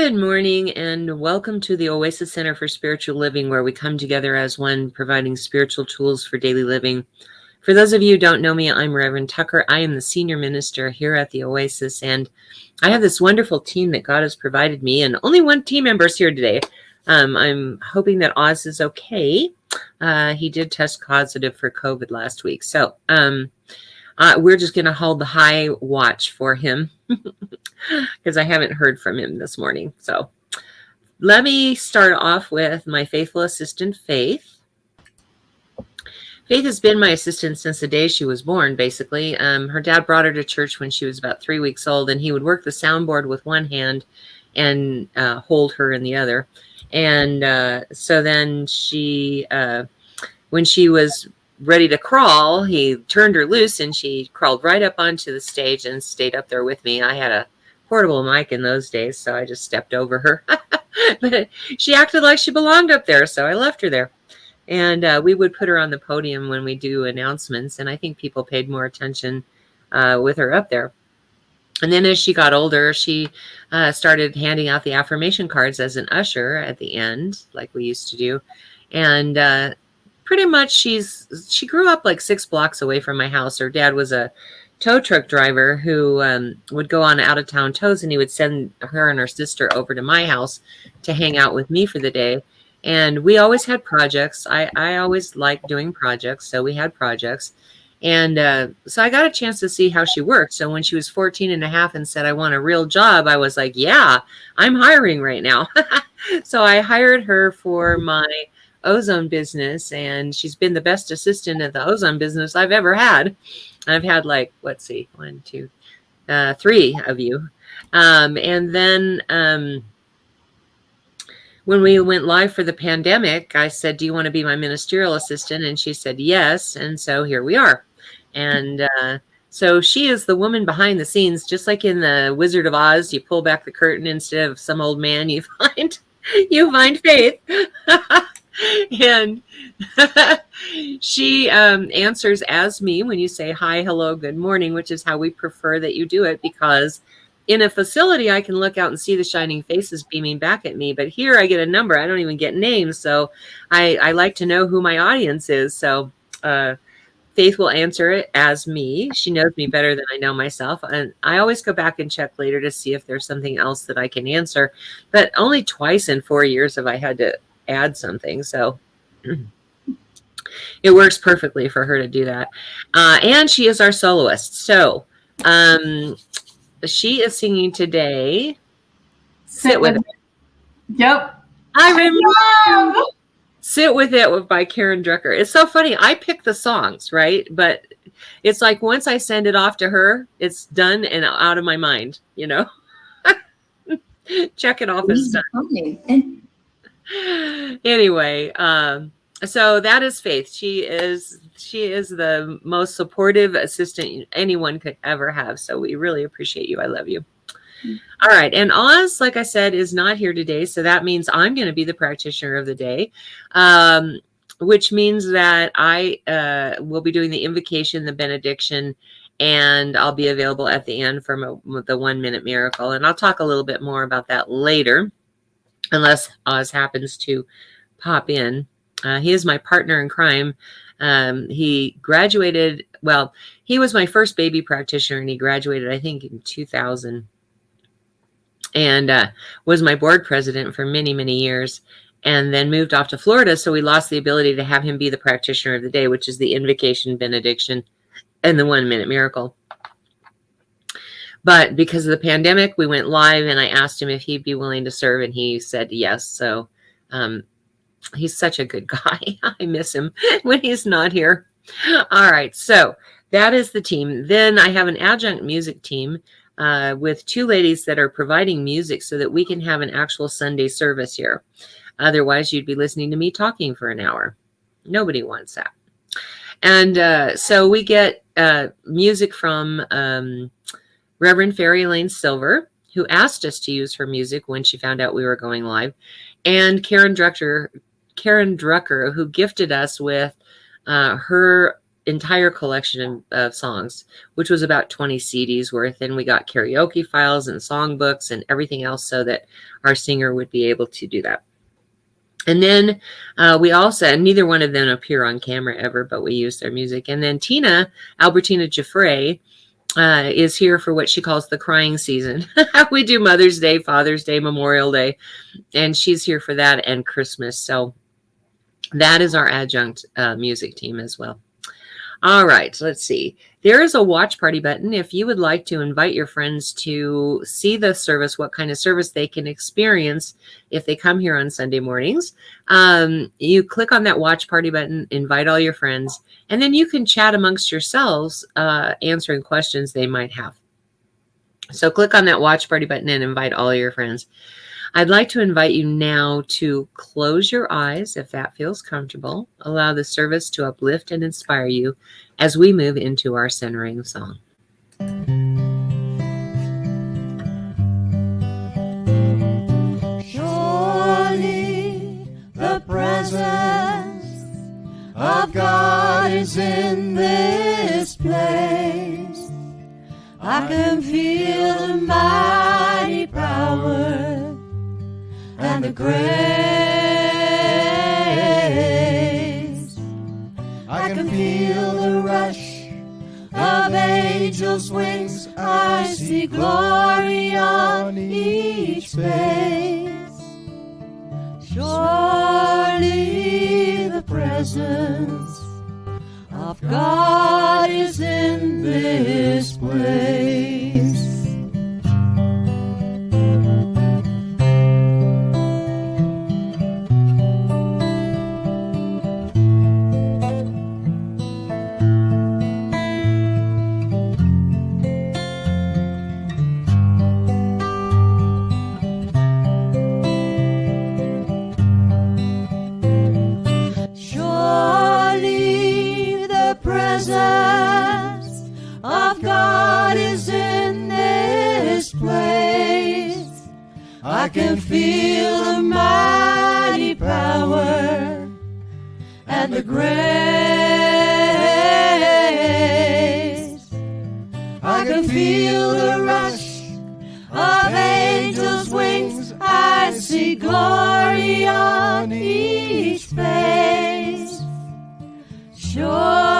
Good morning and welcome to the Oasis Center for Spiritual Living, where we come together as one, providing spiritual tools for daily living. For those of you who don't know me, I'm Reverend Tucker. I am the senior minister here at the Oasis, and I have this wonderful team that God has provided me, and only one team member is here today. I'm hoping that Oz is okay. He did test positive for COVID last week, so we're just going to hold the high watch for him because I haven't heard from him this morning. So let me start off with my faithful assistant, Faith. Faith has been my assistant since the day she was born, basically. Her dad brought her to church when she was about 3 weeks old, and he would work the soundboard with one hand and hold her in the other. And so then she, when she was ready to crawl, he turned her loose and she crawled right up onto the stage and stayed up there with me. I had a portable mic in those days, so I just stepped over her. But she acted like she belonged up there, so I left her there. And we would put her on the podium when we do announcements, and I think people paid more attention with her up there. And then as she got older, she started handing out the affirmation cards as an usher at the end, like we used to do. And pretty much she grew up like 6 blocks away from my house. Her dad was a tow truck driver who would go on out-of-town tows, and he would send her and her sister over to my house to hang out with me for the day. And we always had projects. I always liked doing projects, so we had projects. And so I got a chance to see how she worked. So when she was 14 and a half and said, I want a real job, I was like, yeah, I'm hiring right now. So I hired her for my ozone business, and she's been the best assistant at the ozone business I've ever had. I've had like, let's see, 1, 2, 3 of you. And then when we went live for the pandemic, I said, do you want to be my ministerial assistant? And she said, yes. And so here we are. And so she is the woman behind the scenes, just like in the Wizard of Oz. You pull back the curtain, instead of some old man, you find Faith. And she answers as me when you say hi, hello, good morning, which is how we prefer that you do it, because in a facility, I can look out and see the shining faces beaming back at me. But here I get a number. I don't even get names. So I like to know who my audience is. So Faith will answer it as me. She knows me better than I know myself. And I always go back and check later to see if there's something else that I can answer. But only twice in 4 years have I had to add something. So it works perfectly for her to do that. And she is our soloist. So she is singing today. Sit with It. Yep. I remember. Sit with It by Karen Drucker. It's so funny. I pick the songs, right? But it's like once I send it off to her, it's done and out of my mind, you know? Check it off as done. Anyway, so that is Faith. She is the most supportive assistant anyone could ever have. So we really appreciate you. I love you. All right. And Oz, like I said, is not here today. So that means I'm going to be the practitioner of the day, which means that I will be doing the invocation, the benediction, and I'll be available at the end for the 1 minute miracle. And I'll talk a little bit more about that later, unless Oz happens to pop in. He is my partner in crime. He graduated, well, he was my first baby practitioner, and he graduated, I think, in 2000. And was my board president for many, many years, and then moved off to Florida. So we lost the ability to have him be the practitioner of the day, which is the invocation, benediction, and the 1 minute miracle. But because of the pandemic, we went live, and I asked him if he'd be willing to serve, and he said yes. So he's such a good guy. I miss him when he's not here. All right. So that is the team. Then I have an adjunct music team with 2 ladies that are providing music so that we can have an actual Sunday service here. Otherwise, you'd be listening to me talking for an hour. Nobody wants that. And so we get music from Reverend Fairy Lane Silver, who asked us to use her music when she found out we were going live, and Karen Drucker, who gifted us with her entire collection of songs, which was about 20 CDs worth. And we got karaoke files and songbooks and everything else so that our singer would be able to do that. And then we also, and neither one of them appear on camera ever, but we use their music. And then Tina, Albertina Giuffre, is here for what she calls the crying season. We do Mother's Day, Father's Day, Memorial Day, and she's here for that and Christmas. So that is our adjunct music team as well. All right, let's see. There is a watch party button. If you would like to invite your friends to see the service, what kind of service they can experience if they come here on Sunday mornings, you click on that watch party button, invite all your friends, and then you can chat amongst yourselves, answering questions they might have. So click on that watch party button and invite all your friends. I'd like to invite you now to close your eyes if that feels comfortable. Allow the service to uplift and inspire you as we move into our centering song. Surely the presence of God is in this place. I can feel the mighty power and the grace. I can feel the rush of angels' wings. I see glory on each face. Surely the presence of God is in this place. I can feel the mighty power and the grace. I can feel the rush of angels' wings. I see glory on each face. Surely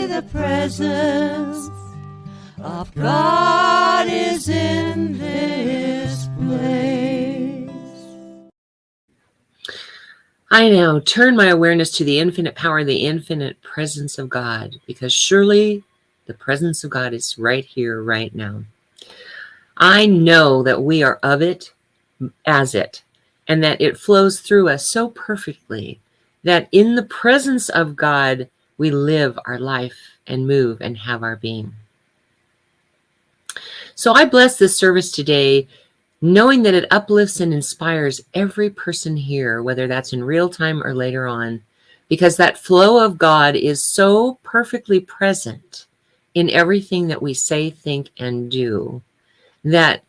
the presence of God is in this place. I now turn my awareness to the infinite power, the infinite presence of God, because surely the presence of God is right here, right now. I know that we are of it, as it, and that it flows through us so perfectly that in the presence of God, we live our life and move and have our being. So I bless this service today, knowing that it uplifts and inspires every person here, whether that's in real time or later on, because that flow of God is so perfectly present in everything that we say, think, and do, that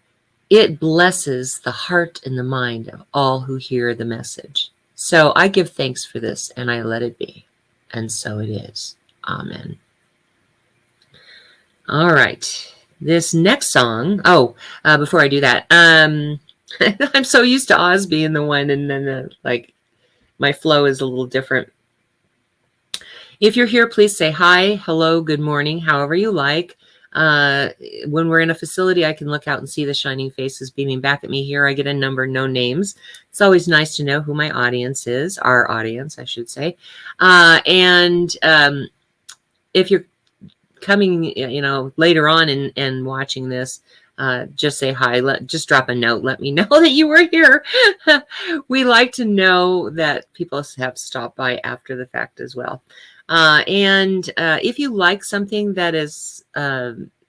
it blesses the heart and the mind of all who hear the message. So I give thanks for this, and I let it be. And so it is. Amen. All right. This next song, before I do that, I'm so used to Oz being the one, and then my flow is a little different. If you're here, please say hi, hello, good morning, however you like. When we're in a facility, I can look out and see the shining faces beaming back at me. Here I get a number, no names. It's always nice to know who my audience is, our audience, I should say. And if you're coming, later on and watching this, just say hi. Just drop a note. Let me know that you were here. We like to know that people have stopped by after the fact as well. And if you like something that is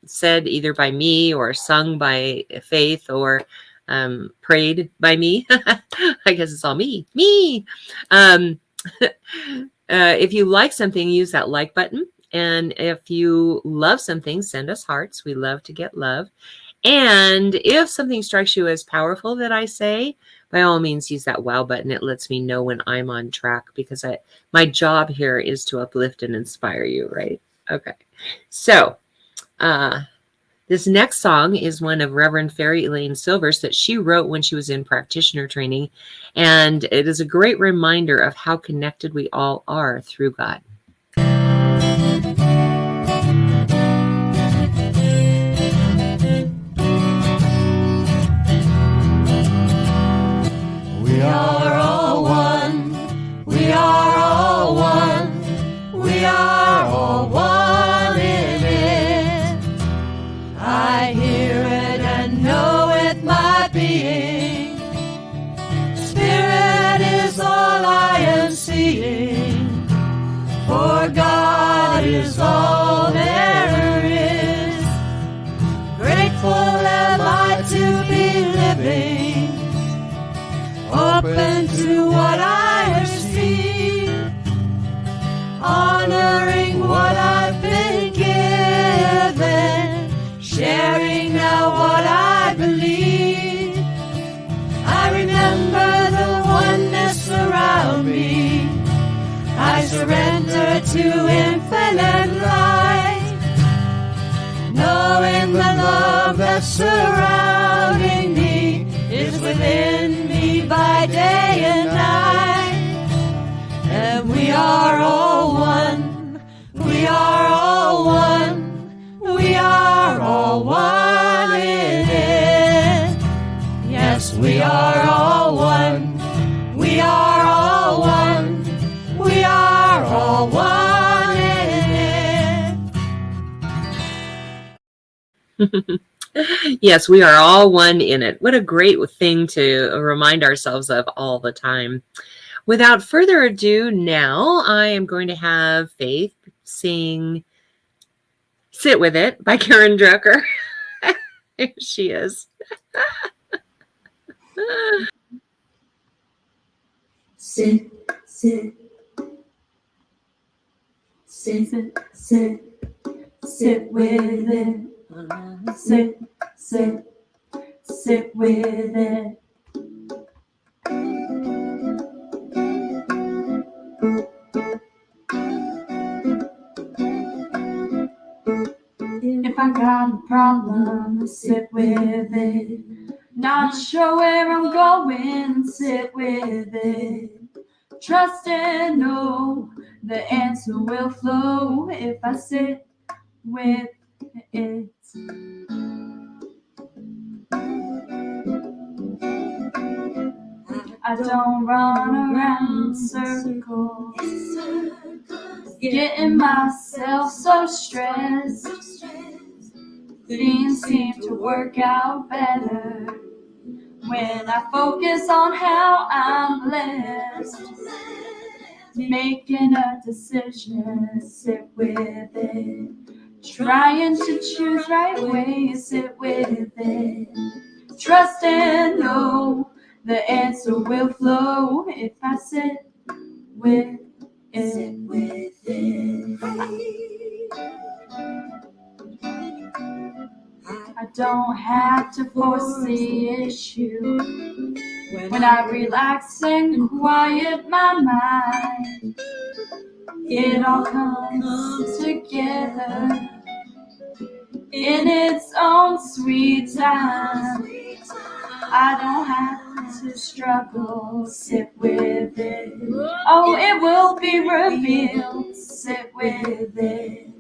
said either by me or sung by Faith or prayed by me, I guess it's all me. If you like something, use that like button. And if you love something, send us hearts. We love to get love. And if something strikes you as powerful that I say, by all means, use that wow button. It lets me know when I'm on track, because my job here is to uplift and inspire you, right? Okay. So this next song is one of Reverend Fairy Elaine Silver's that she wrote when she was in practitioner training. And it is a great reminder of how connected we all are through God. We are all one. We are all one. We are all one in it. I hear it and know it, my being. Spirit is all I am seeing. For God is all there is. Grateful am I to be living, open to what I receive, honoring what I've been given, sharing now what I believe. I remember the oneness around me. I surrender to infinite light, knowing the love that's surrounding me is within me by day and night. And we are all one. We are all one. We are all one in it. Yes, we are all one. We are all one. We are all one in it. Yes, we are all one in it. What a great thing to remind ourselves of all the time. Without further ado, now I am going to have Faith sing Sit With It by Karen Drucker. Here she is. Sit, sit, sit, sit, sit with it. Sit, sit, sit with it. If I got a problem, sit with it. Not sure where I'm going, sit with it. Trust and know the answer will flow if I sit with it. I don't run around in circles, getting myself so stressed. Things seem to work out better when I focus on how I'm blessed. Making a decision, sit with it. Trying to choose right ways, sit with it. Trust and know the answer will flow if I sit with it. Sit with it. I don't have to force the issue when I relax and quiet my mind. It all comes together in its own sweet time. I don't have to struggle, sit with it. Oh, it will be revealed, sit with it.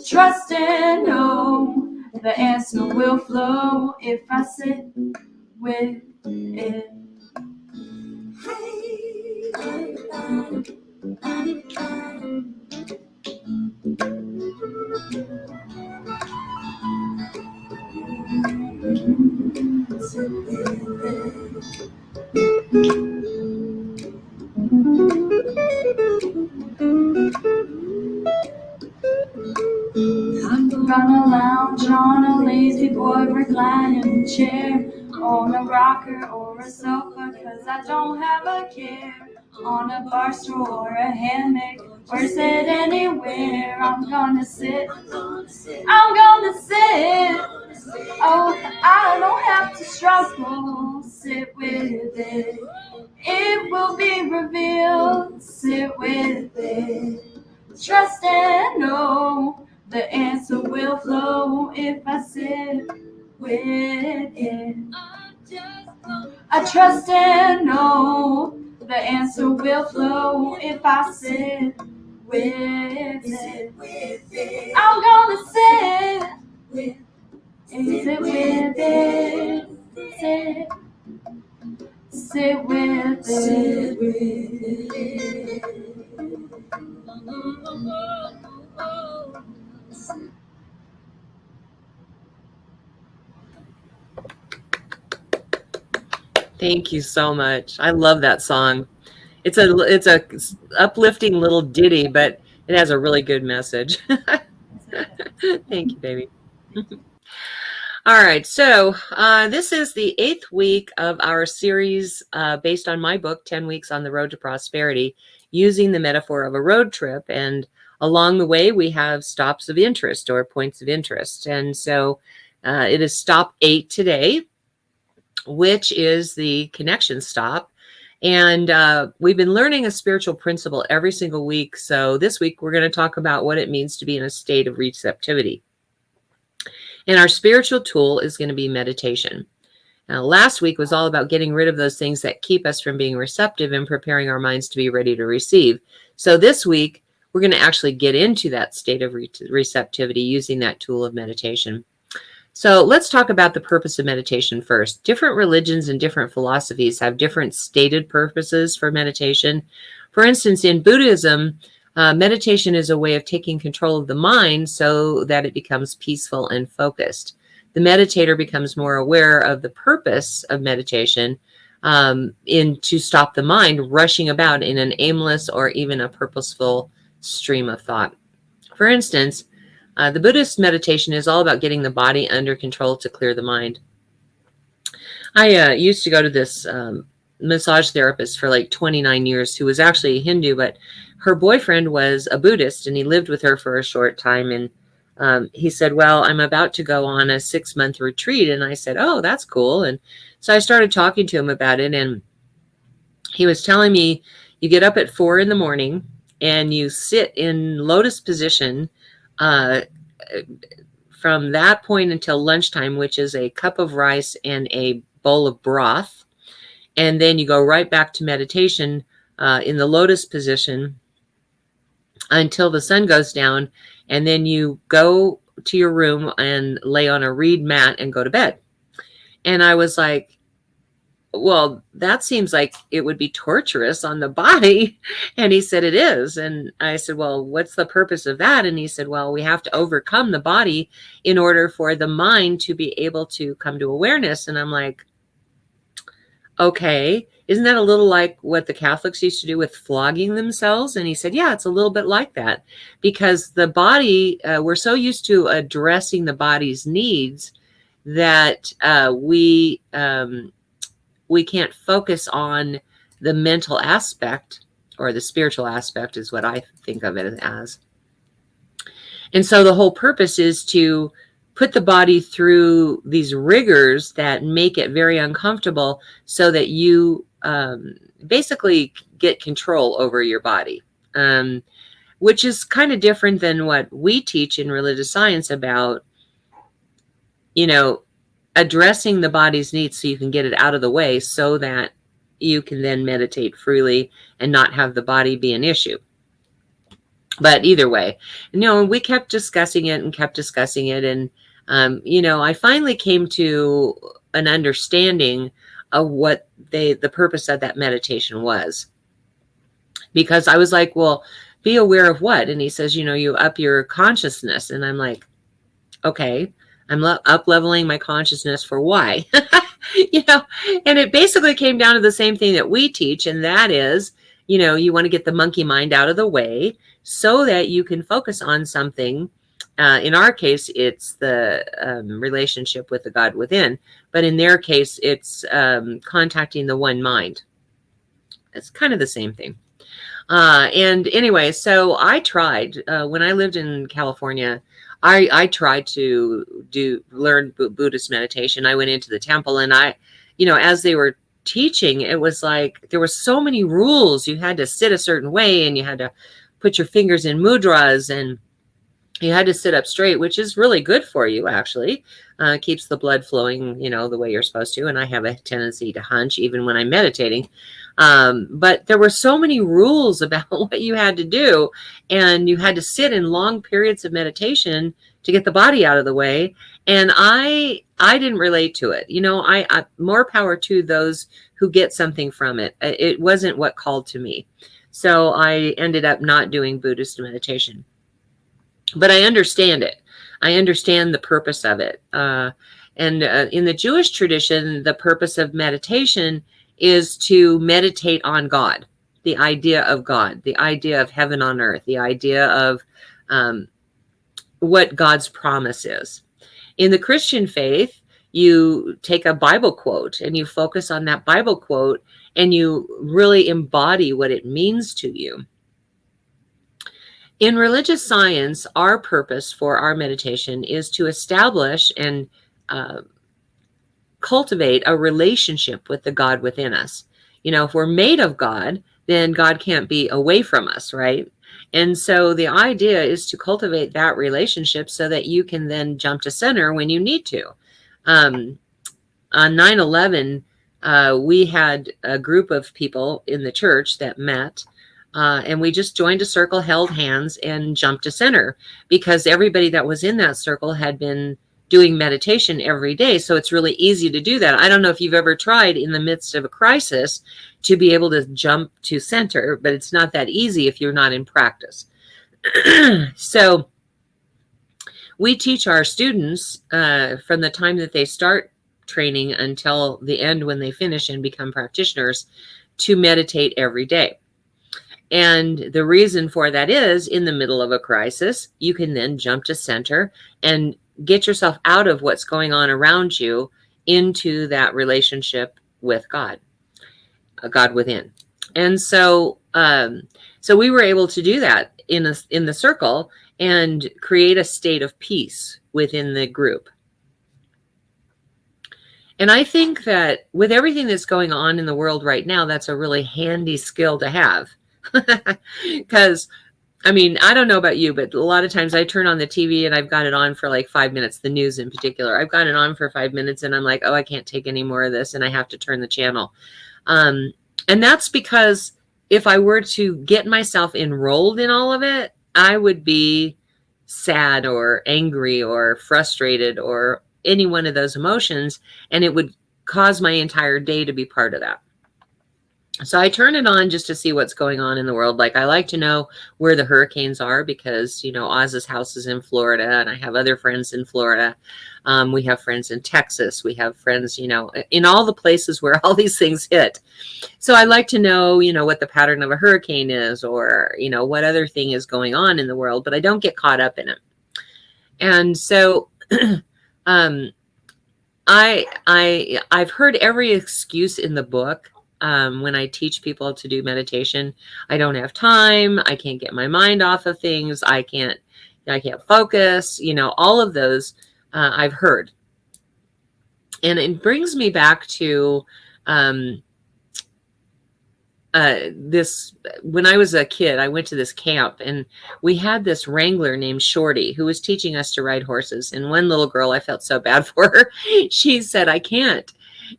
Trust and know the answer will flow if I sit with it. I'm gonna lounge on a lazy boy reclining chair on a rocker or a sofa, 'cause I don't have a care. On a bar stool or a hammock, or sit anywhere. I'm gonna sit. I'm gonna sit. Oh, I don't have to struggle. Sit with it. It will be revealed. Sit with it. Trust and know the answer will flow if I sit with it. I trust and know the answer will flow if I sit with it. I'm gonna sit with it. Sit with it. Thank you so much. I love that song. It's a uplifting little ditty, but it has a really good message. Thank you, baby. All right, so this is the 8th week of our series based on my book, 10 Weeks on the Road to Prosperity, using the metaphor of a road trip. And along the way, we have stops of interest or points of interest. And so it is stop 8 today, which is the connection stop. And we've been learning a spiritual principle every single week. So this week, we're going to talk about what it means to be in a state of receptivity. And our spiritual tool is going to be meditation. Now, last week was all about getting rid of those things that keep us from being receptive and preparing our minds to be ready to receive. So this week, we're going to actually get into that state of receptivity using that tool of meditation. So let's talk about the purpose of meditation first. Different religions and different philosophies have different stated purposes for meditation. For instance, in Buddhism, meditation is a way of taking control of the mind so that it becomes peaceful and focused. The meditator becomes more aware of the purpose of meditation to stop the mind rushing about in an aimless or even a purposeful stream of thought. For instance, the Buddhist meditation is all about getting the body under control to clear the mind. I used to go to this massage therapist for like 29 years who was actually a Hindu, but her boyfriend was a Buddhist and he lived with her for a short time. And he said, well, I'm about to go on a 6-month retreat. And I said, oh, that's cool. And so I started talking to him about it. And he was telling me, you get up at 4 a.m. and you sit in lotus position from that point until lunchtime, which is a cup of rice and a bowl of broth. And then you go right back to meditation in the lotus position until the sun goes down. And then you go to your room and lay on a reed mat and go to bed. And I was like, well, that seems like it would be torturous on the body. And he said, it is. And I said, well, what's the purpose of that? And he said, well, we have to overcome the body in order for the mind to be able to come to awareness. And I'm like, okay, isn't that a little like what the Catholics used to do with flogging themselves? And he said, yeah, it's a little bit like that, because the body, we're so used to addressing the body's needs that we can't focus on the mental aspect, or the spiritual aspect is what I think of it as. And so the whole purpose is to put the body through these rigors that make it very uncomfortable so that you basically get control over your body, which is kind of different than what we teach in religious science about, addressing the body's needs so you can get it out of the way so that you can then meditate freely and not have the body be an issue. But either way, we kept discussing it. And, I finally came to an understanding of what the purpose of that meditation was. Because I was like, well, be aware of what? And he says, you up your consciousness. And I'm like, okay, I'm up leveling my consciousness for why? And it basically came down to the same thing that we teach. And that is, you want to get the monkey mind out of the way so that you can focus on something In our case, it's the relationship with the God within, but in their case, it's contacting the one mind. It's kind of the same thing. And anyway, so I tried when I lived in California. I tried to learn Buddhist meditation. I went into the temple, and as they were teaching, it was like there were so many rules. You had to sit a certain way, and you had to put your fingers in mudras, and you had to sit up straight, which is really good for you, actually. Keeps the blood flowing, the way you're supposed to. And I have a tendency to hunch even when I'm meditating. But there were so many rules about what you had to do. And you had to sit in long periods of meditation to get the body out of the way. And I didn't relate to it. I more power to those who get something from it. It wasn't what called to me. So I ended up not doing Buddhist meditation. But I understand it. I understand the purpose of it. And in the Jewish tradition, the purpose of meditation is to meditate on God, the idea of God, the idea of heaven on earth, the idea of what God's promise is. In the Christian faith, you take a Bible quote and you focus on that Bible quote and you really embody what it means to you. In religious science, our purpose for our meditation is to establish and cultivate a relationship with the God within us. If we're made of God, then God can't be away from us, right? And so the idea is to cultivate that relationship so that you can then jump to center when you need to. On 9/11, we had a group of people in the church that met. And we just joined a circle, held hands, and jumped to center because everybody that was in that circle had been doing meditation every day. So it's really easy to do that. I don't know if you've ever tried in the midst of a crisis to be able to jump to center, but it's not that easy if you're not in practice. So we teach our students from the time that they start training until the end when they finish and become practitioners to meditate every day. And the reason for that is in the middle of a crisis, you can then jump to center and get yourself out of what's going on around you into that relationship with God, God within. And so we were able to do that in the circle and create a state of peace within the group. And I think that with everything that's going on in the world right now, that's a really handy skill to have. Because, I don't know about you, but a lot of times I turn on the TV and I've got it on for like 5 minutes, the news in particular. I've got it on for 5 minutes and I'm like, oh, I can't take any more of this and I have to turn the channel. And that's because if I were to get myself enrolled in all of it, I would be sad or angry or frustrated or any one of those emotions, and it would cause my entire day to be part of that. So I turn it on just to see what's going on in the world. Like I like to know where the hurricanes are because, Oz's house is in Florida and I have other friends in Florida. We have friends in Texas. We have friends, in all the places where all these things hit. So I like to know, what the pattern of a hurricane is or, what other thing is going on in the world, but I don't get caught up in it. And so I've heard every excuse in the book. When I teach people to do meditation, I don't have time. I can't get my mind off of things. I can't focus, all of those I've heard. And it brings me back to this. When I was a kid, I went to this camp and we had this wrangler named Shorty who was teaching us to ride horses. And one little girl, I felt so bad for her. She said, I can't.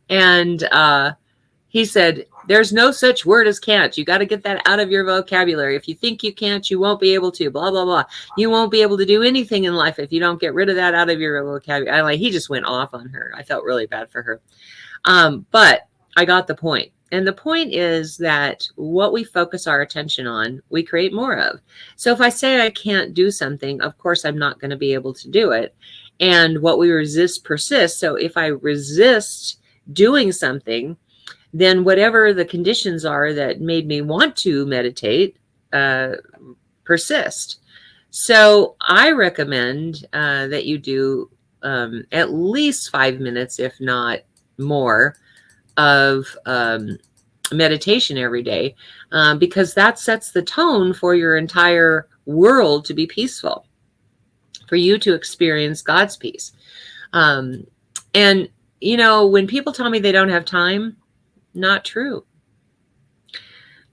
And, he said, there's no such word as can't. You got to get that out of your vocabulary. If you think you can't, you won't be able to, blah, blah, blah. You won't be able to do anything in life if you don't get rid of that out of your vocabulary. He just went off on her. I felt really bad for her. But I got the point. And the point is that what we focus our attention on, we create more of. So if I say I can't do something, of course, I'm not going to be able to do it. And what we resist persists. So if I resist doing something, then whatever the conditions are that made me want to meditate persist. So I recommend that you do at least 5 minutes, if not more, of meditation every day, because that sets the tone for your entire world to be peaceful, for you to experience God's peace. And, you know, when people tell me they don't have time, not true.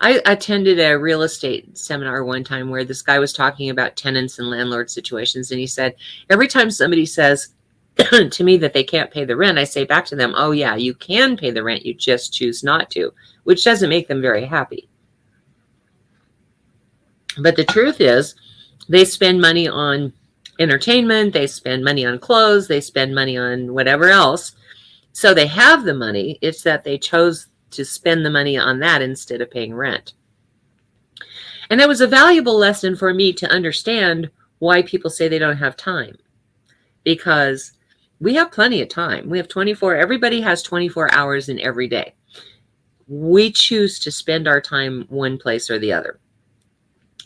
I attended a real estate seminar one time where this guy was talking about tenants and landlord situations. And he said, every time somebody says to me that they can't pay the rent, I say back to them, oh yeah, you can pay the rent. You just choose not to, which doesn't make them very happy. But the truth is, they spend money on entertainment, they spend money on clothes, they spend money on whatever else. So they have the money. It's that they chose to spend the money on that instead of paying rent. And it was a valuable lesson for me to understand why people say they don't have time, because we have plenty of time. We have 24, everybody has 24 hours in every day. We choose to spend our time one place or the other.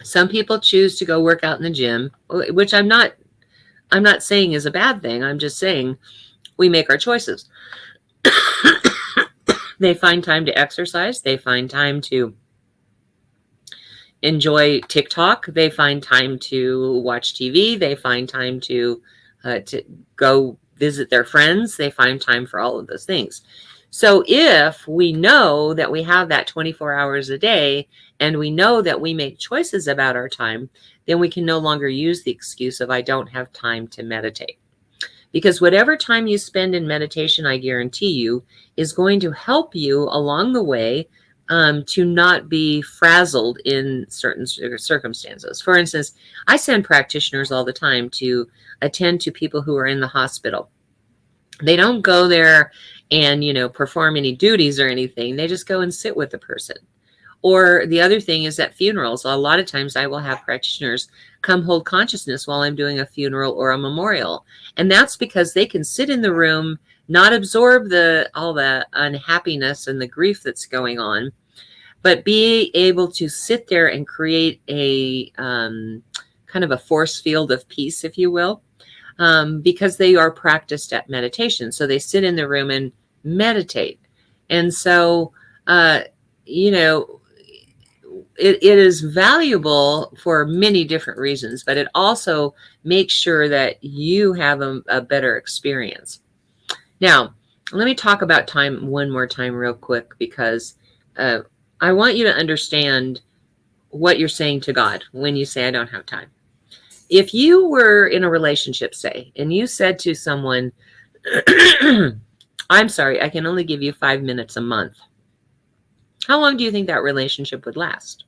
Some people choose to go work out in the gym, which I'm not saying is a bad thing. I'm just saying we make our choices. They find time to exercise. They find time to enjoy TikTok. They find time to watch TV. They find time to go visit their friends. They find time for all of those things. So if we know that we have that 24 hours a day, and we know that we make choices about our time, then we can no longer use the excuse of I don't have time to meditate. Because whatever time you spend in meditation, I guarantee you, is going to help you along the way to not be frazzled in certain circumstances. For instance, I send practitioners all the time to attend to people who are in the hospital. They don't go there and, you know, perform any duties or anything. They just go and sit with the person. Or the other thing is at funerals, a lot of times I will have practitioners come hold consciousness while I'm doing a funeral or a memorial. And that's because they can sit in the room, not absorb all the unhappiness and the grief that's going on, but be able to sit there and create a kind of a force field of peace, if you will, because they are practiced at meditation. So they sit in the room and meditate. And so, you know, it is valuable for many different reasons, but it also makes sure that you have a better experience. Now, let me talk about time one more time real quick, because I want you to understand what you're saying to God when you say, I don't have time. If you were in a relationship, say, and you said to someone, I'm sorry, I can only give you 5 minutes a month. How long do you think that relationship would last?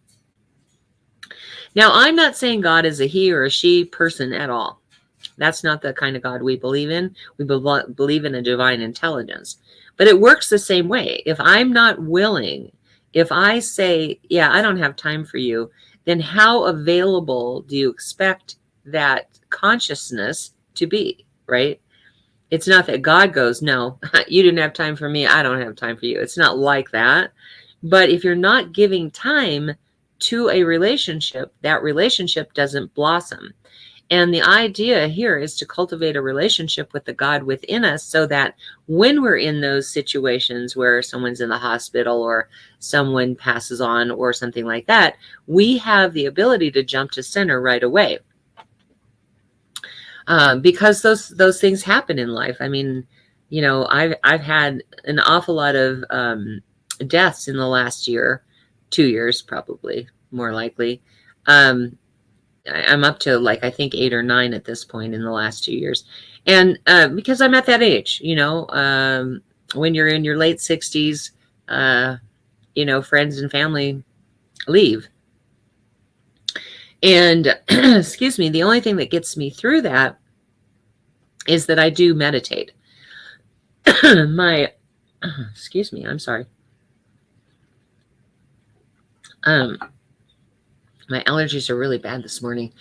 Now, I'm not saying God is a he or a she person at all. That's not the kind of God we believe in. We believe in a divine intelligence. But it works the same way. If I'm not willing, if I say, yeah, I don't have time for you, then how available do you expect that consciousness to be, right? It's not that God goes, no, you didn't have time for me, I don't have time for you. It's not like that. But if you're not giving time to a relationship, that relationship doesn't blossom. And the idea here is to cultivate a relationship with the God within us, so that when we're in those situations where someone's in the hospital or someone passes on or something like that, we have the ability to jump to center right away. Because those things happen in life. I mean, you know, I've had an awful lot of deaths in the last year, 2 years, probably more likely. I'm up to like, I think 8 or 9 at this point in the last 2 years. And because I'm at that age, you know, when you're in your late 60s, you know, friends and family leave. And excuse me, the only thing that gets me through that is that I do meditate. Excuse me, I'm sorry. My allergies are really bad this morning.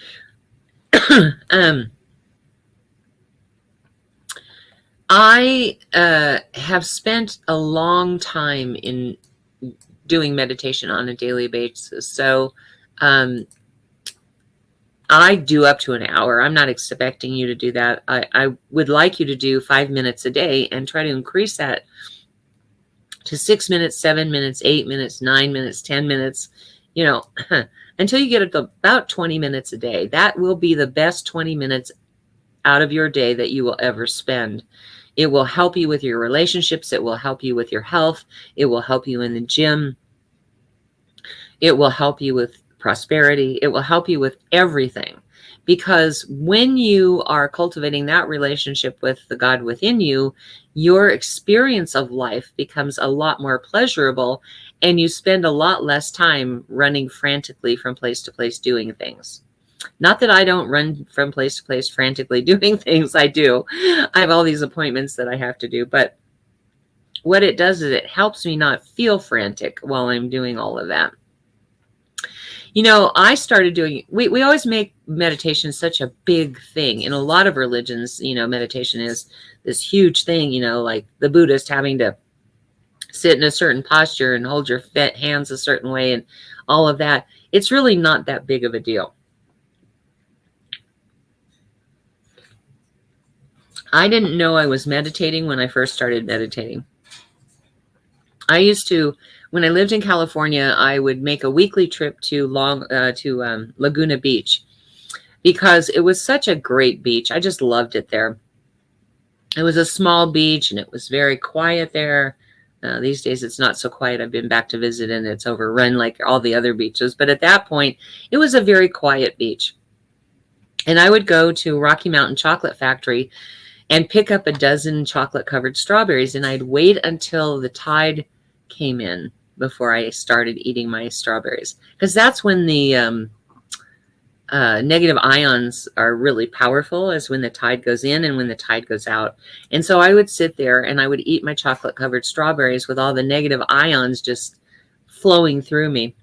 I have spent a long time in doing meditation on a daily basis. So I do up to an hour. I'm not expecting you to do that. I would like you to do 5 minutes a day and try to increase that to 6 minutes, 7 minutes, 8 minutes, 9 minutes, 10 minutes, you know, until you get up to about 20 minutes a day. That will be the best 20 minutes out of your day that you will ever spend. It will help you with your relationships. It will help you with your health. It will help you in the gym. It will help you with prosperity. It will help you with everything. Because when you are cultivating that relationship with the God within you, your experience of life becomes a lot more pleasurable, and you spend a lot less time running frantically from place to place doing things. Not that I don't run from place to place frantically doing things. I do. I have all these appointments that I have to do. But what it does is it helps me not feel frantic while I'm doing all of that. You know, I started doing, we always make meditation such a big thing. In a lot of religions, you know, meditation is this huge thing, you know, like the Buddhist having to sit in a certain posture and hold your hands a certain way and all of that. It's really not that big of a deal. I didn't know I was meditating when I first started meditating. I used to, when I lived in California, I would make a weekly trip to Laguna Beach because it was such a great beach. I just loved it there. It was a small beach and it was very quiet there. These days it's not so quiet. I've been back to visit and it's overrun like all the other beaches. But at that point, it was a very quiet beach. And I would go to Rocky Mountain Chocolate Factory and pick up a dozen chocolate-covered strawberries, and I'd wait until the tide came in before I started eating my strawberries, because that's when the negative ions are really powerful, is when the tide goes in and when the tide goes out. And so I would sit there and I would eat my chocolate-covered strawberries with all the negative ions just flowing through me.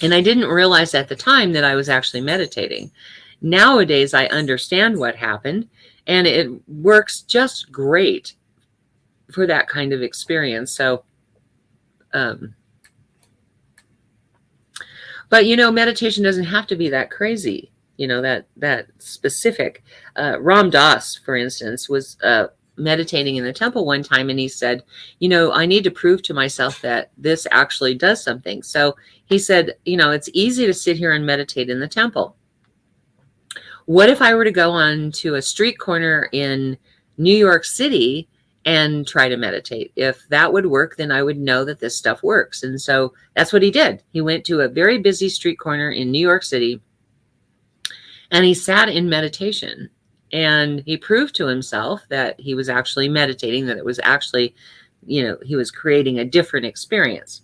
And I didn't realize at the time that I was actually meditating. Nowadays, I understand what happened, and it works just great for that kind of experience. So, but you know, meditation doesn't have to be that crazy, you know, that specific. Ram Dass, for instance, was meditating in the temple one time, and he said, you know, I need to prove to myself that this actually does something. So he said, you know, it's easy to sit here and meditate in the temple. What if I were to go on to a street corner in New York City and try to meditate? If that would work, then I would know that this stuff works. And so that's what he did. He went to a very busy street corner in New York City and he sat in meditation, and he proved to himself that he was actually meditating, that it was actually, you know, he was creating a different experience.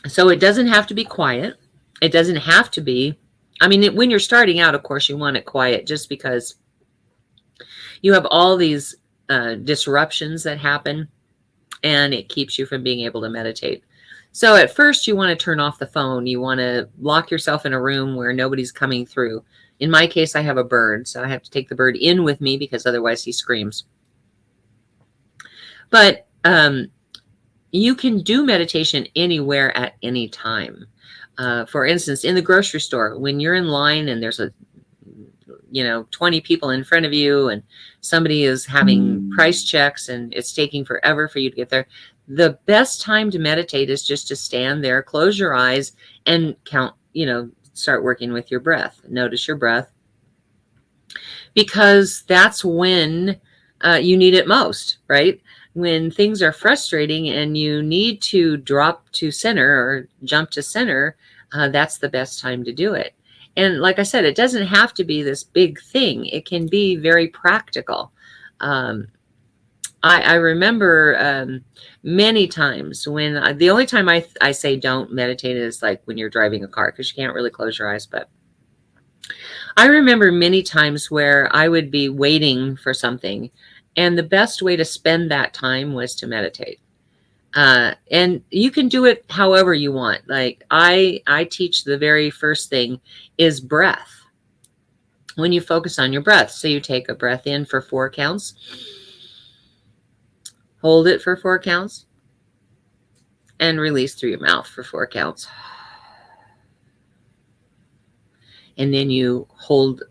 So it doesn't have to be quiet. It doesn't have to be, I mean, when you're starting out, of course, you want it quiet just because you have all these disruptions that happen, and it keeps you from being able to meditate. So at first you want to turn off the phone. You want to lock yourself in a room where nobody's coming through. In my case, I have a bird, so I have to take the bird in with me because otherwise he screams. But you can do meditation anywhere at any time. For instance, in the grocery store, when you're in line and there's 20 people in front of you and somebody is having price checks and it's taking forever for you to get there, the best time to meditate is just to stand there, close your eyes, and count, start working with your breath. Notice your breath, because that's when you need it most, right? When things are frustrating and you need to drop to center or jump to center, that's the best time to do it. And like I said, it doesn't have to be this big thing. It can be very practical. I remember many times when the only time I say don't meditate is like when you're driving a car, because you can't really close your eyes. But I remember many times where I would be waiting for something, and the best way to spend that time was to meditate. And you can do it however you want. Like I teach, the very first thing is breath. When you focus on your breath, so you take a breath in for 4 counts, hold it for 4 counts, and release through your mouth for 4 counts. and then you hold,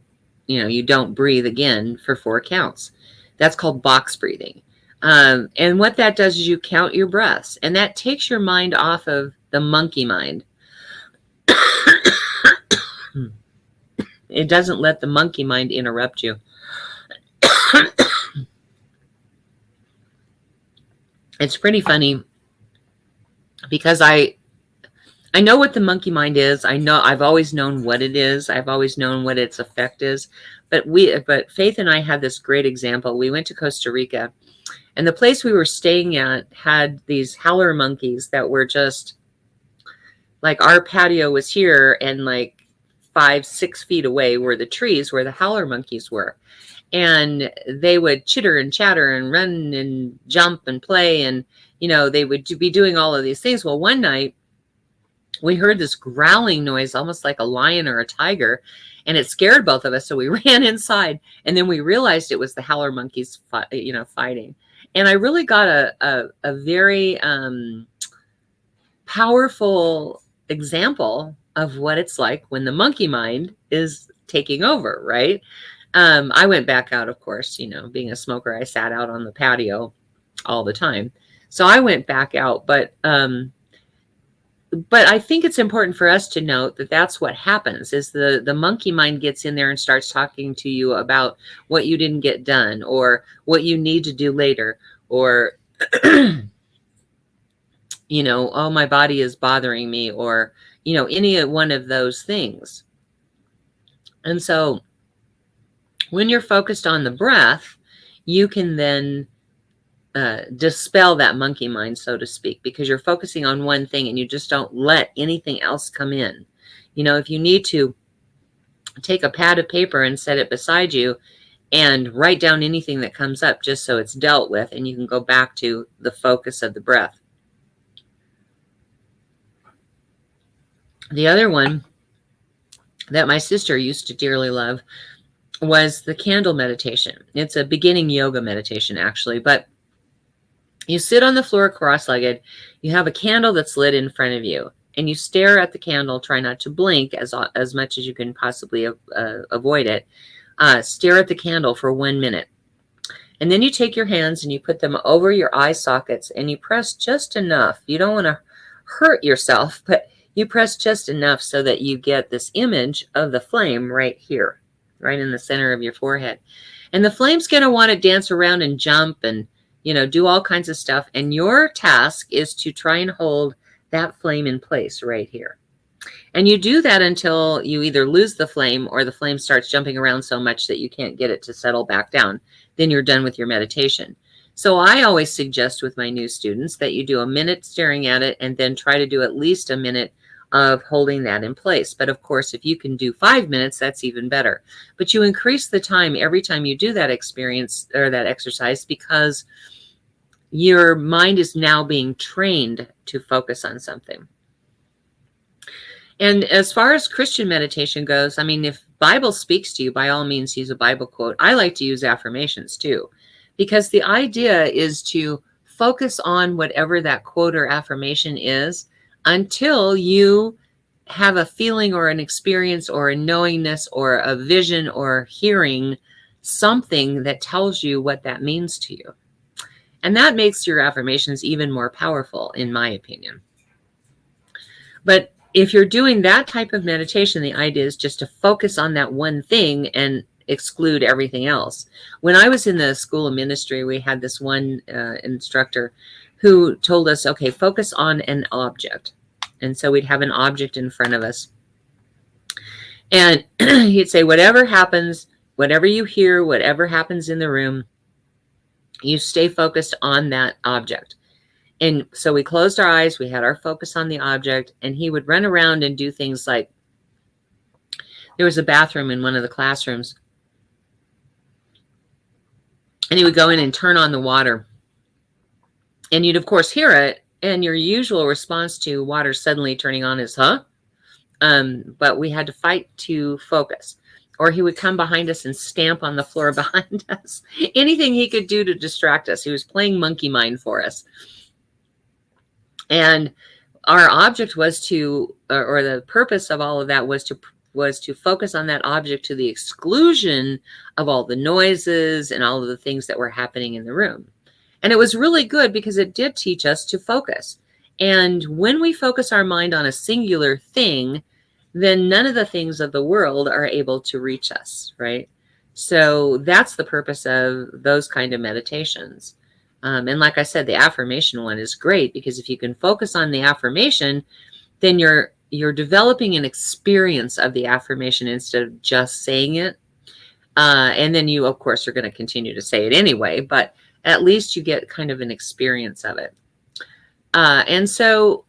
you don't breathe again for 4 counts. That's called box breathing. And what that does is you count your breaths, and that takes your mind off of the monkey mind. It doesn't let the monkey mind interrupt you. It's pretty funny because I know what the monkey mind is. I've always known what it is. I've always known what its effect is. But Faith and I had this great example. We went to Costa Rica, and the place we were staying at had these howler monkeys that were just like, our patio was here, and like 5-6 feet away were the trees where the howler monkeys were. And they would chitter and chatter and run and jump and play. And, they would be doing all of these things. Well, one night we heard this growling noise, almost like a lion or a tiger. And it scared both of us. So we ran inside, and then we realized it was the howler monkeys, fighting. And I really got a very powerful example of what it's like when the monkey mind is taking over, right? I went back out, of course, being a smoker, I sat out on the patio all the time. So I went back out, but I think it's important for us to note that that's what happens, is the monkey mind gets in there and starts talking to you about what you didn't get done, or what you need to do later, or, oh, my body is bothering me, or, any one of those things. And so when you're focused on the breath, you can then dispel that monkey mind, so to speak, because you're focusing on one thing and you just don't let anything else come in. If you need to, take a pad of paper and set it beside you and write down anything that comes up, just so it's dealt with, and you can go back to the focus of the breath. The other one that my sister used to dearly love was the candle meditation. It's a beginning yoga meditation, actually, but you sit on the floor cross-legged, you have a candle that's lit in front of you, and you stare at the candle. Try not to blink as much as you can possibly avoid it. Stare at the candle for 1 minute. And then you take your hands and you put them over your eye sockets, and you press just enough. You don't want to hurt yourself, but you press just enough so that you get this image of the flame right here, right in the center of your forehead. And the flame's going to want to dance around and jump and, do all kinds of stuff. And your task is to try and hold that flame in place right here. And you do that until you either lose the flame, or the flame starts jumping around so much that you can't get it to settle back down. Then you're done with your meditation. So I always suggest with my new students that you do a minute staring at it, and then try to do at least a minute of holding that in place. But of course, if you can do 5 minutes, that's even better. But you increase the time every time you do that experience or that exercise, because your mind is now being trained to focus on something. And as far as Christian meditation goes, if Bible speaks to you, by all means use a Bible quote. I like to use affirmations too, because the idea is to focus on whatever that quote or affirmation is until you have a feeling or an experience or a knowingness or a vision or hearing something that tells you what that means to you. And that makes your affirmations even more powerful, in my opinion. But if you're doing that type of meditation, the idea is just to focus on that one thing and exclude everything else. When I was in the school of ministry, we had this one instructor who told us, okay, focus on an object. And so we'd have an object in front of us. And he'd say, whatever happens, whatever you hear, whatever happens in the room, you stay focused on that object. And so we closed our eyes, we had our focus on the object, and he would run around and do things like, there was a bathroom in one of the classrooms, and he would go in and turn on the water. And you'd, of course, hear it, and your usual response to water suddenly turning on is, huh? But we had to fight to focus. Or he would come behind us and stamp on the floor behind us. Anything he could do to distract us. He was playing monkey mind for us. And our object was to, or the purpose of all of that was was to focus on that object to the exclusion of all the noises and all of the things that were happening in the room. And it was really good because it did teach us to focus. And when we focus our mind on a singular thing, then none of the things of the world are able to reach us, right? So that's the purpose of those kind of meditations. And like I said, the affirmation one is great because if you can focus on the affirmation, then you're developing an experience of the affirmation instead of just saying it. And then you, of course, are going to continue to say it anyway, but at least you get kind of an experience of it. And so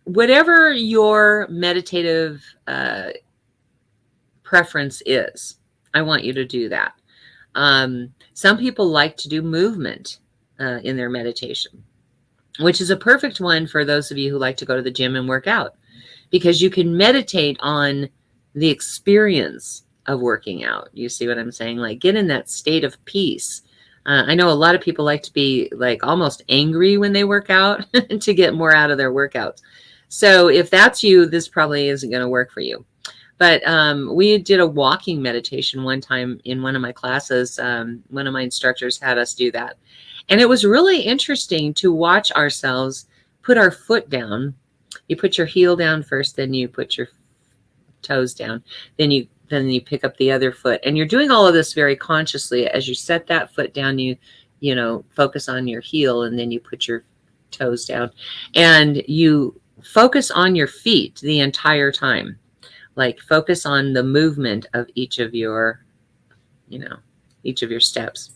whatever your meditative preference is, I want you to do that. Some people like to do movement in their meditation, which is a perfect one for those of you who like to go to the gym and work out, because you can meditate on the experience of working out. You see what I'm saying? Like, get in that state of peace. I know a lot of people like to be like almost angry when they work out to get more out of their workouts. So if that's you, this probably isn't going to work for you. But we did a walking meditation one time in one of my classes. One of my instructors had us do that. And it was really interesting to watch ourselves put our foot down. You put your heel down first, then you put your toes down, then you pick up the other foot. And you're doing all of this very consciously. As you set that foot down, you focus on your heel, and then you put your toes down. And you focus on your feet the entire time. Like, focus on the movement of each of your steps.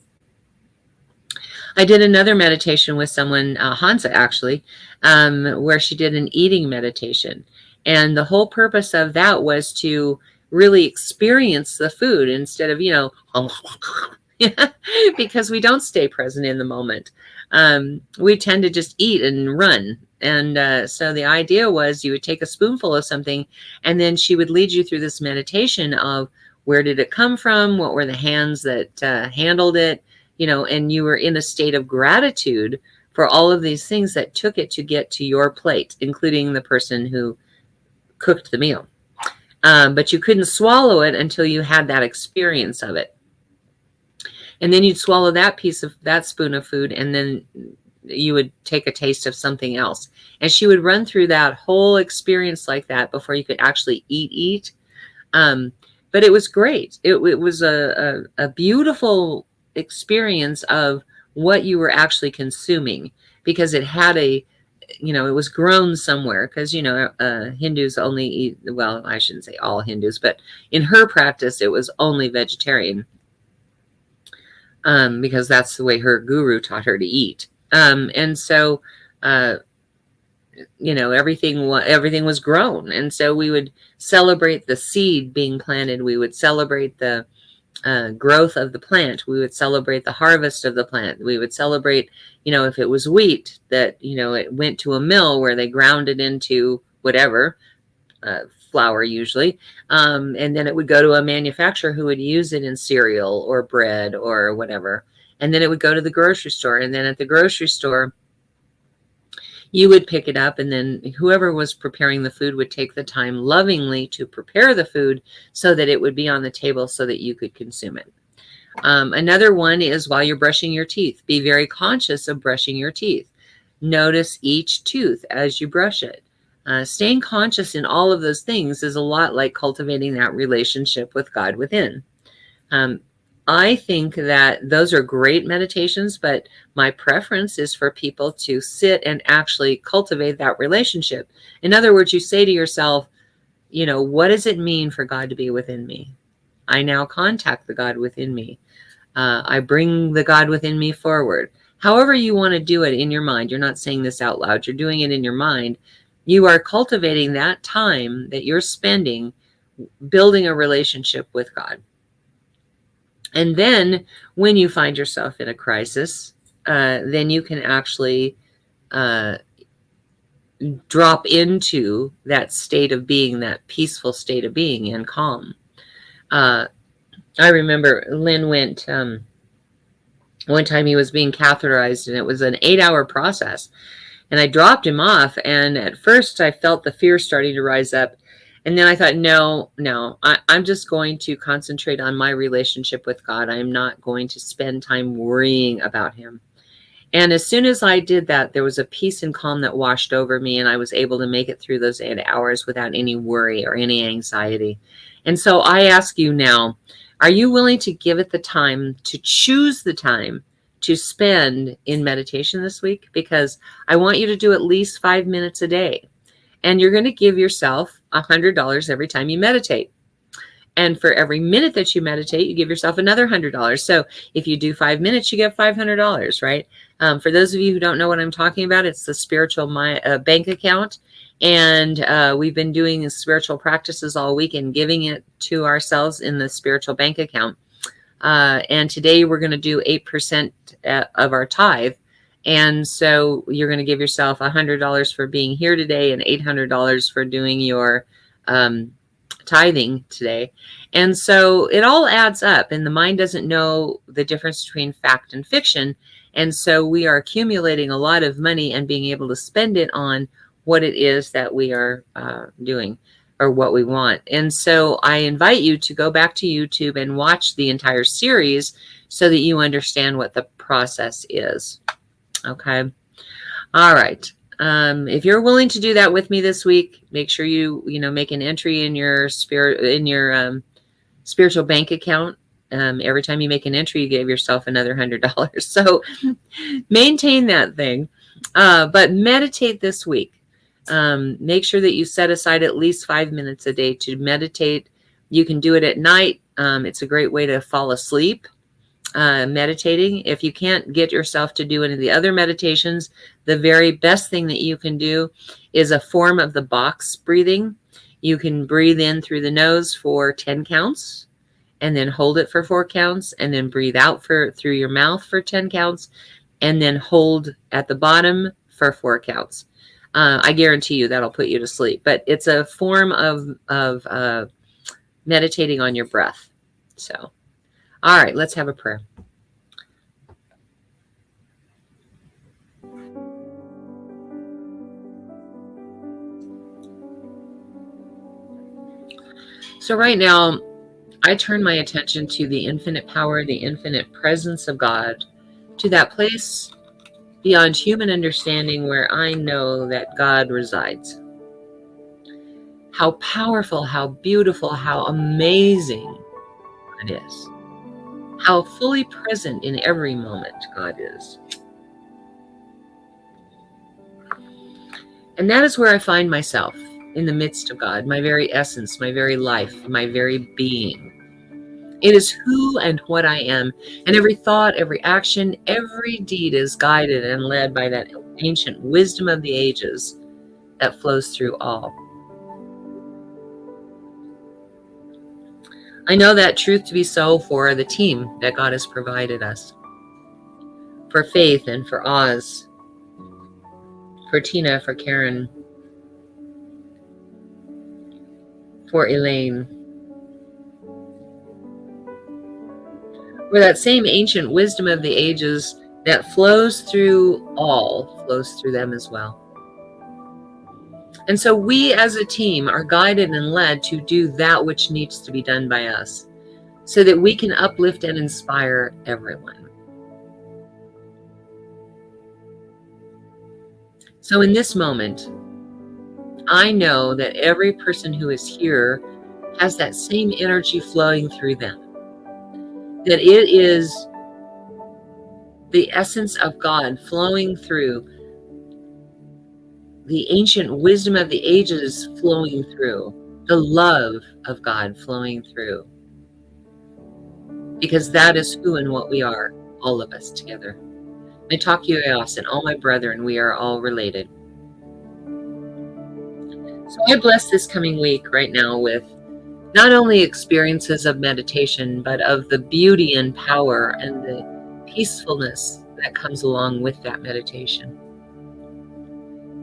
I did another meditation with someone, Hansa actually, where she did an eating meditation. And the whole purpose of that was to really experience the food instead of, because we don't stay present in the moment. We tend to just eat and run. And so the idea was you would take a spoonful of something, and then she would lead you through this meditation of where did it come from? What were the hands that handled it? And you were in a state of gratitude for all of these things that took it to get to your plate, including the person who cooked the meal. But you couldn't swallow it until you had that experience of it. And then you'd swallow that spoon of food, and then you would take a taste of something else. And she would run through that whole experience like that before you could actually eat. But it was great. It was a beautiful experience of what you were actually consuming, because it had it was grown somewhere, because Hindus only eat, well, I shouldn't say all Hindus, but in her practice it was only vegetarian, because that's the way her guru taught her to eat. And so everything was grown, and so we would celebrate the seed being planted, we would celebrate the growth of the plant, we would celebrate the harvest of the plant, we would celebrate, if it was wheat, that it went to a mill where they ground it into whatever, flour usually, and then it would go to a manufacturer who would use it in cereal or bread or whatever, and then it would go to the grocery store, and then at the grocery store you would pick it up, and then whoever was preparing the food would take the time lovingly to prepare the food so that it would be on the table so that you could consume it. Another one is while you're brushing your teeth, be very conscious of brushing your teeth. Notice each tooth as you brush it. Staying conscious in all of those things is a lot like cultivating that relationship with God within. I think that those are great meditations, but my preference is for people to sit and actually cultivate that relationship. In other words, you say to yourself, what does it mean for God to be within me? I now contact the God within me. I bring the God within me forward. However you want to do it in your mind. You're not saying this out loud. You're doing it in your mind. You are cultivating that time that you're spending building a relationship with God. And then when you find yourself in a crisis, then you can actually drop into that state of being, that peaceful state of being and calm. I remember Lynn went, one time he was being catheterized, and it was an 8-hour process. And I dropped him off, and at first I felt the fear starting to rise up. And then I thought, no, I'm just going to concentrate on my relationship with God. I'm not going to spend time worrying about him. And as soon as I did that, there was a peace and calm that washed over me, and I was able to make it through those 8 hours without any worry or any anxiety. And so I ask you now, are you willing to give it the time, to choose the time to spend in meditation this week? Because I want you to do at least 5 minutes a day. And you're going to give yourself $100 every time you meditate. And for every minute that you meditate, you give yourself another $100. So if you do 5 minutes, you get $500, right? For those of you who don't know what I'm talking about, it's the spiritual bank account. And we've been doing spiritual practices all week and giving it to ourselves in the spiritual bank account. And today we're going to do 8% of our tithe. And so you're going to give yourself $100 for being here today and $800 for doing your tithing today. And so it all adds up, and the mind doesn't know the difference between fact and fiction. And so we are accumulating a lot of money and being able to spend it on what it is that we are doing or what we want. And so I invite you to go back to YouTube and watch the entire series so that you understand what the process is. Okay. All right. If you're willing to do that with me this week, make sure you make an entry in your spiritual bank account. Every time you make an entry, you give yourself another $100. So maintain that thing. But meditate this week. Make sure that you set aside at least 5 minutes a day to meditate. You can do it at night. It's a great way to fall asleep. Meditating. If you can't get yourself to do any of the other meditations, the very best thing that you can do is a form of the box breathing. You can breathe in through the nose for 10 counts and then hold it for 4 counts and then breathe out through your mouth for 10 counts and then hold at the bottom for 4 counts. I guarantee you that'll put you to sleep, but it's a form of meditating on your breath. So all right, let's have a prayer. So right now, I turn my attention to the infinite power, the infinite presence of God, to that place beyond human understanding where I know that God resides. How powerful, how beautiful, how amazing it is. How fully present in every moment God is. And that is where I find myself, in the midst of God, my very essence, my very life, my very being. It is who and what I am, and every thought, every action, every deed is guided and led by that ancient wisdom of the ages that flows through all. I know that truth to be so for the team that God has provided us. For Faith and for Oz. For Tina, for Karen. For Elaine. For that same ancient wisdom of the ages that flows through all, flows through them as well. And so we as a team are guided and led to do that which needs to be done by us so that we can uplift and inspire everyone. So in this moment, I know that every person who is here has that same energy flowing through them. That it is the essence of God flowing through, the ancient wisdom of the ages flowing through, the love of God flowing through. Because that is who and what we are, all of us together. Mitakuyeos and all my brethren, we are all related. So I bless this coming week right now with not only experiences of meditation, but of the beauty and power and the peacefulness that comes along with that meditation.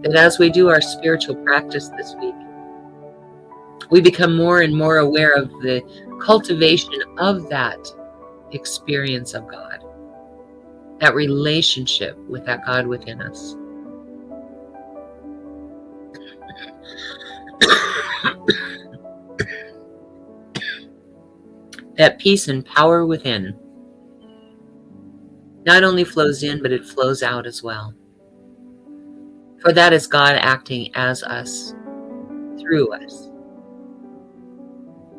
That as we do our spiritual practice this week, we become more and more aware of the cultivation of that experience of God, that relationship with that God within us. that peace and power within not only flows in, but it flows out as well. For that is God acting as us, through us.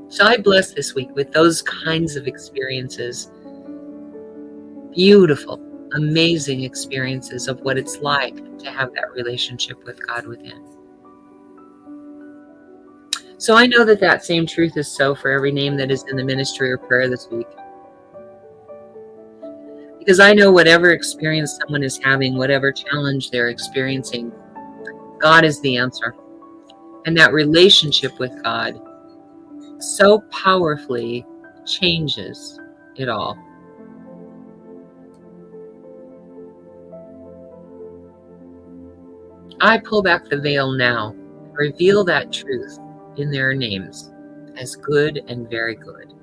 So I bless this week with those kinds of experiences. Beautiful, amazing experiences of what it's like to have that relationship with God within. So I know that that same truth is so for every name that is in the ministry or prayer this week. Because I know whatever experience someone is having, whatever challenge they're experiencing, God is the answer. And that relationship with God so powerfully changes it all. I pull back the veil now, reveal that truth in their names as good and very good.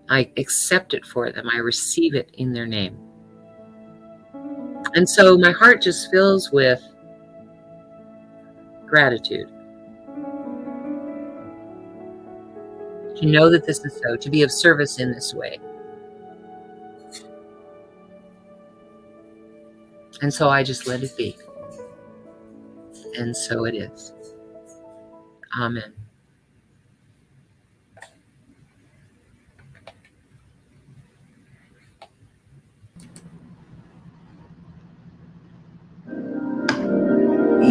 I accept it for them. I receive it in their name. And so my heart just fills with gratitude. To know that this is so, to be of service in this way. And so I just let it be. And so it is. Amen.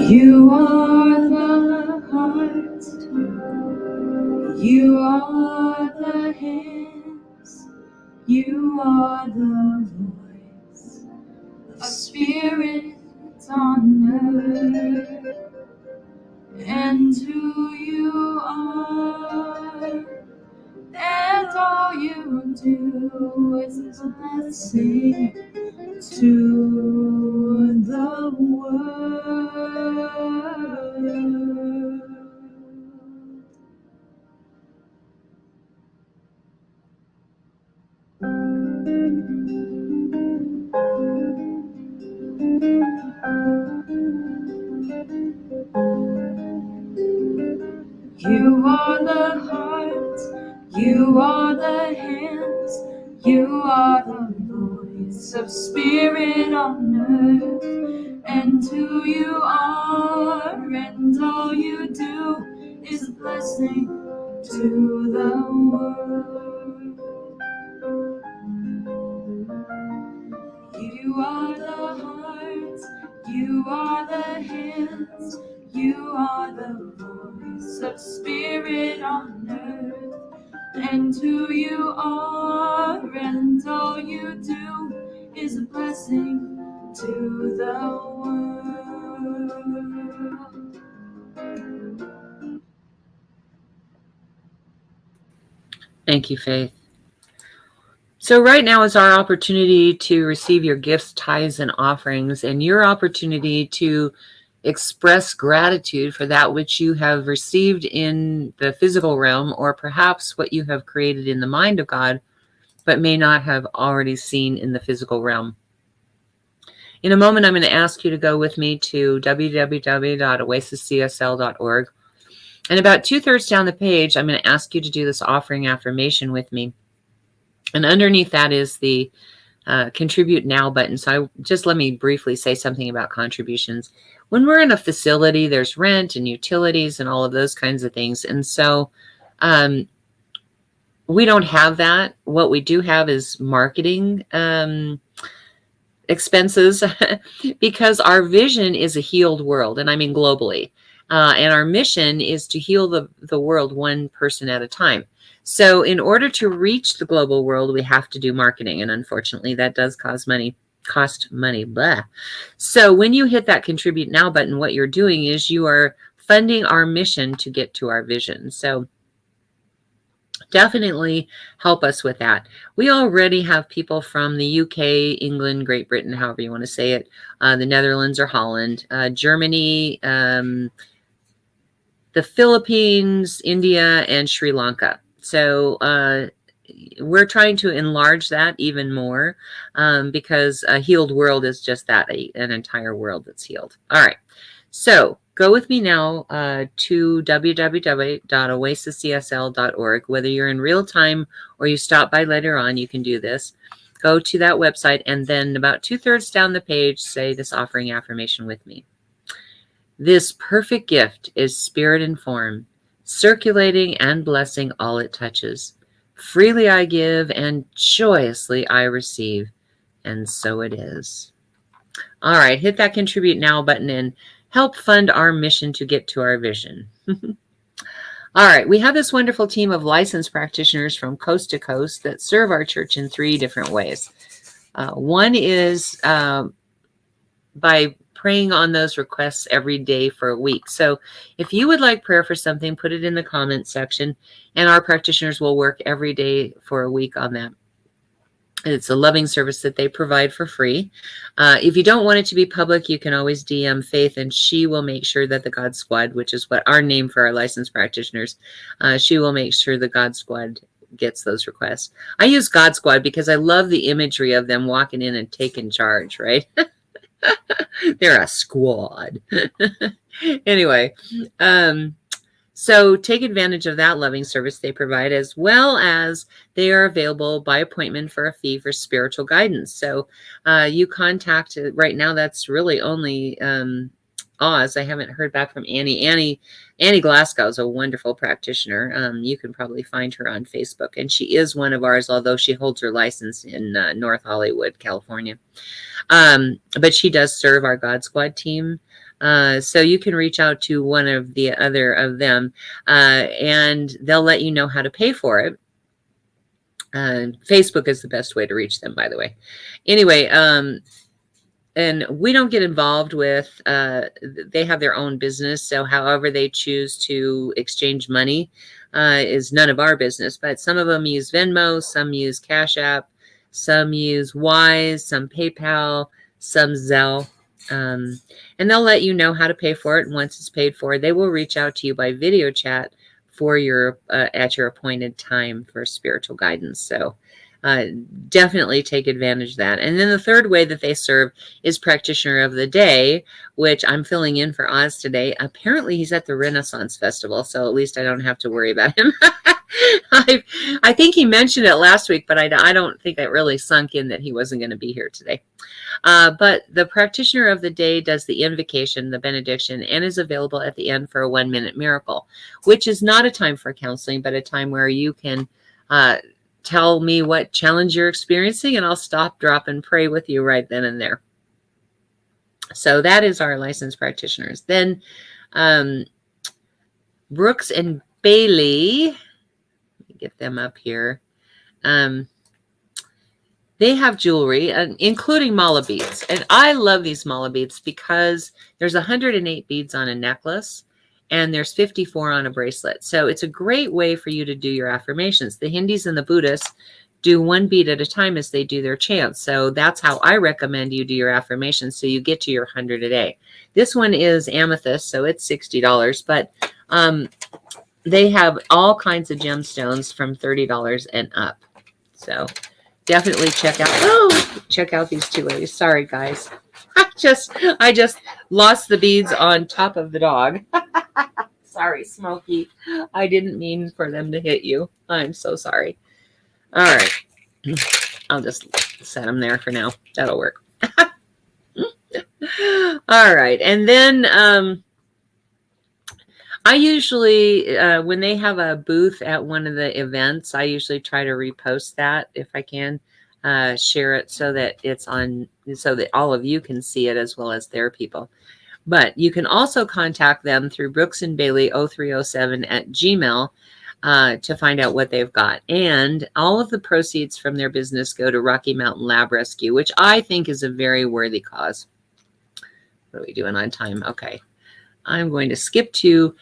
You are the heart, you are the hands, you are the voice of spirit on earth, and who you are, and all you do is a blessing to the world. You are the heart, you are the hands, you are the voice of spirit on earth, and who you are, and all you do is a blessing to the world. You are the heart, you are the hands, you are the voice of spirit on earth, and who you are, and all you do is a blessing to the world. Thank you, Faith. So right now is our opportunity to receive your gifts, tithes, and offerings, and your opportunity to express gratitude for that which you have received in the physical realm, or perhaps what you have created in the mind of God, but may not have already seen in the physical realm. In a moment, I'm going to ask you to go with me to www.oasiscsl.org. And about 2/3 down the page, I'm going to ask you to do this offering affirmation with me. And underneath that is the contribute now button. So just let me briefly say something about contributions. When we're in a facility, there's rent and utilities and all of those kinds of things. And so we don't have that. What we do have is marketing expenses because our vision is a healed world. And I mean globally. And our mission is to heal the world one person at a time. So in order to reach the global world, we have to do marketing. And unfortunately, that does cost money. Blah. So when you hit that contribute now button, what you're doing is you are funding our mission to get to our vision. So definitely help us with that. We already have people from the UK, England, Great Britain, however you want to say it, the Netherlands or Holland, Germany, the Philippines, India, and Sri Lanka. So we're trying to enlarge that even more because a healed world is just that, an entire world that's healed. All right. So go with me now to www.oasiscsl.org. Whether you're in real time or you stop by later on, you can do this. Go to that website, and then about 2/3 down the page, say this offering affirmation with me. This perfect gift is spirit and form, circulating and blessing all it touches. Freely I give, and joyously I receive, and so it is. All right, hit that contribute now button and help fund our mission to get to our vision. All right, we have this wonderful team of licensed practitioners from coast to coast that serve our church in 3 different ways. One is by praying on those requests every day for a week. So if you would like prayer for something, put it in the comments section, and our practitioners will work every day for a week on that. It's a loving service that they provide for free. If you don't want it to be public, you can always DM Faith, and she will make sure that the God Squad, which is what our name for our licensed practitioners, she will make sure the God Squad gets those requests. I use God Squad because I love the imagery of them walking in and taking charge, right? They're a squad. Anyway, so take advantage of that loving service they provide, as well as they are available by appointment for a fee for spiritual guidance. So you contact, right now that's really only Oz. I haven't heard back from Annie. Annie Glasgow is a wonderful practitioner. You can probably find her on Facebook, and she is one of ours, although she holds her license in North Hollywood, California. But she does serve our God Squad team. So you can reach out to one of the other of them, and they'll let you know how to pay for it. Facebook is the best way to reach them, by the way. Anyway, and we don't get involved with, they have their own business. So however they choose to exchange money is none of our business. But some of them use Venmo, some use Cash App, some use Wise, some PayPal, some Zelle. And they'll let you know how to pay for it. And once it's paid for, they will reach out to you by video chat for your at your appointed time for spiritual guidance. So definitely take advantage of that. And then the third way that they serve is practitioner of the day, which I'm filling in for Oz today. Apparently he's at the Renaissance Festival, so at least I don't have to worry about him. I think he mentioned it last week, but I don't think it really sunk in that he wasn't going to be here today. But the practitioner of the day does the invocation, the benediction, and is available at the end for a 1-minute miracle, which is not a time for counseling, but a time where you can tell me what challenge you're experiencing, and I'll stop, drop, and pray with you right then and there. So that is our licensed practitioners. Then Brooks and Bailey, let me get them up here. They have jewelry, including mala beads. And I love these mala beads because there's 108 beads on a necklace, and there's 54 on a bracelet. So it's a great way for you to do your affirmations. The Hindus and the Buddhists do 1 bead at a time as they do their chants. So that's how I recommend you do your affirmations, so you get to your 100 a day. This one is amethyst, so it's $60, but they have all kinds of gemstones from $30 and up. So definitely check out these 2 ladies. Sorry, guys. I just lost the beads on top of the dog. Sorry, Smokey. I didn't mean for them to hit you. I'm so sorry. All right. I'll just set them there for now. That'll work. All right. And then I usually, when they have a booth at one of the events, I usually try to repost that if I can. Share it so that it's on, so that all of you can see it as well as their people. But you can also contact them through Brooks and Bailey 0307 at Gmail to find out what they've got. And all of the proceeds from their business go to Rocky Mountain Lab Rescue, which I think is a very worthy cause. What are we doing on time? Okay. I'm going to skip to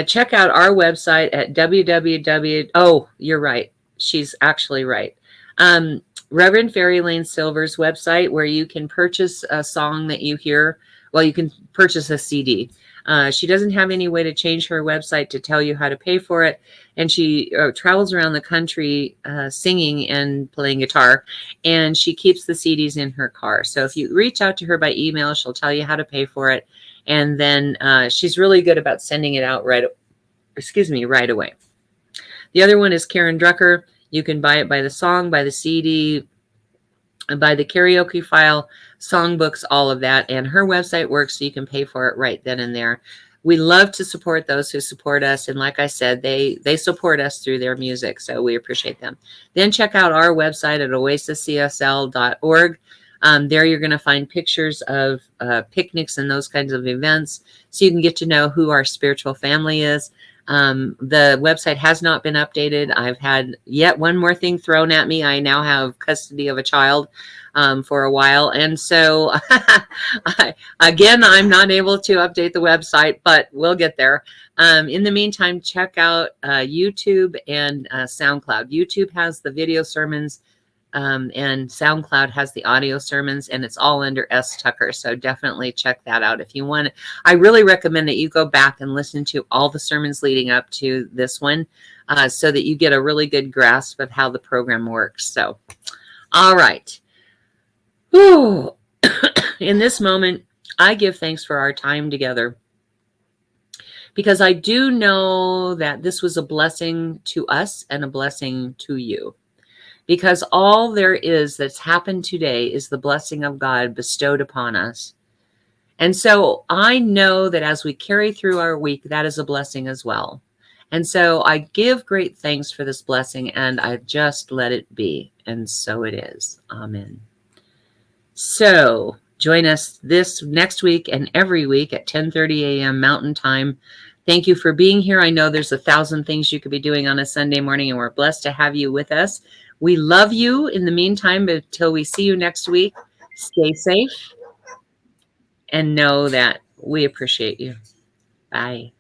check out our website at www. Oh, you're right. She's actually right. Reverend Fairy Lane Silver's website, where you can purchase a song that you hear. Well, you can purchase a CD. She doesn't have any way to change her website to tell you how to pay for it. And she travels around the country singing and playing guitar. And she keeps the CDs in her car. So if you reach out to her by email, she'll tell you how to pay for it. And then she's really good about sending it out right away. The other one is Karen Drucker. You can buy it by the song, by the CD, by the karaoke file, songbooks, all of that. And her website works so you can pay for it right then and there. We love to support those who support us. And like I said, they support us through their music. So we appreciate them. Then check out our website at oasiscsl.org. There you're going to find pictures of picnics and those kinds of events, so you can get to know who our spiritual family is. The website has not been updated. I've had yet one more thing thrown at me. I now have custody of a child for a while. And so, I'm not able to update the website, but we'll get there. In the meantime, check out YouTube and SoundCloud. YouTube has the video sermons, and SoundCloud has the audio sermons, and it's all under S. Tucker. So definitely check that out if you want. I really recommend that you go back and listen to all the sermons leading up to this one, so that you get a really good grasp of how the program works. So, all right. Whew. In this moment, I give thanks for our time together, because I do know that this was a blessing to us and a blessing to you. Because all there is that's happened today is the blessing of God bestowed upon us. And so I know that as we carry through our week, that is a blessing as well. And so I give great thanks for this blessing, and I just let it be. And so it is. Amen. So join us this next week and every week at 10:30 a.m. Mountain Time. Thank you for being here. I know there's 1,000 things you could be doing on a Sunday morning, and we're blessed to have you with us. We love you. In the meantime, until we see you next week, stay safe and know that we appreciate you. Bye.